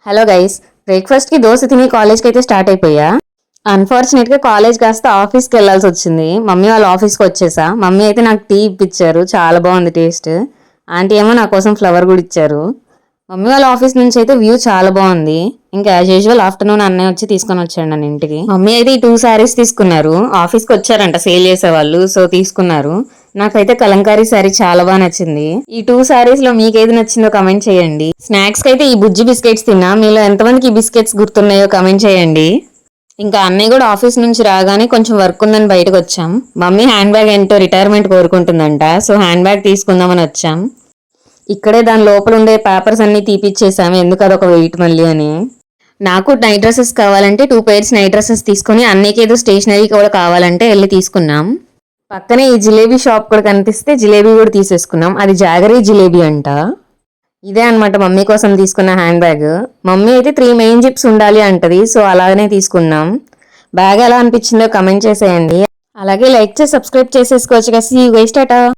Hello guys, బ్రేక్ఫాస్ట్కి దోశ తిని కాలేజ్కి అయితే స్టార్ట్ అయిపోయా. అన్ఫార్చునేట్గా కాలేజ్ కాస్త ఆఫీస్కి వెళ్ళాల్సి వచ్చింది. మమ్మీ వాళ్ళ ఆఫీస్కి వచ్చేసా. మమ్మీ అయితే నాకు టీ ఇప్పించారు, చాలా బాగుంది టేస్ట్. ఆంటీ ఏమో నా కోసం ఫ్లవర్ కూడా ఇచ్చారు. మమ్మీ వాళ్ళ ఆఫీస్ నుంచి అయితే వ్యూ చాలా బాగుంది. ఇంకా యాజ్ యూజువల్ ఆఫ్టర్నూన్ అన్నయ్య వచ్చి తీసుకొని వచ్చాడు నన్ను ఇంటికి. మమ్మీ అయితే ఈ 2 శారీస్ తీసుకున్నారు. ఆఫీస్కి వచ్చారంట సేల్ చేసేవాళ్ళు, సో తీసుకున్నారు. నాకైతే కలంకారీ శారీ చాలా బాగా నచ్చింది. ఈ 2 శారీస్ లో మీకు ఏది నచ్చిందో కమెంట్ చేయండి. స్నాక్స్ అయితే ఈ బుజ్జి బిస్కెట్స్ తిన్నా. మీలో ఎంతమందికి ఈ బిస్కెట్స్ గుర్తున్నాయో కమెంట్ చేయండి. ఇంకా అన్నయ్య కూడా ఆఫీస్ నుంచి రాగానే కొంచెం వర్క్ ఉందని బయటకు వచ్చాం. మమ్మీ హ్యాండ్ బ్యాగ్ ఏంటో రిటైర్మెంట్ కోరుకుంటుందంట, సో హ్యాండ్ బ్యాగ్ తీసుకుందామని వచ్చాం. ఇక్కడే దాని లోపల ఉండే పేపర్స్ అన్ని తీపిచ్చేసాము, ఎందుకు అదొక వెయిట్ మళ్ళీ అని. నాకు నైట్ డ్రెస్సెస్ కావాలంటే 2 pairs నైట్ డ్రెస్సెస్ తీసుకుని అన్నయ్యకి ఏదో స్టేషనరీ కూడా కావాలంటే వెళ్ళి తీసుకున్నాం. పక్కనే ఈ జిలేబీ షాప్ కూడా కనిపిస్తే జిలేబీ కూడా తీసేసుకున్నాం. అది జాగరీ జిలేబీ అంట. ఇదే అనమాట మమ్మీ కోసం తీసుకున్న హ్యాండ్ బ్యాగ్. మమ్మీ అయితే 3 మెయిన్ జిప్స్ ఉండాలి అంటది, సో అలాగనే తీసుకున్నాం. బ్యాగ్ ఎలా అనిపించిందో కమెంట్ చేసేయండి. అలాగే లైక్ చేసి సబ్స్క్రైబ్ చేసేసుకోవచ్చు కదా. See you guys, Tata.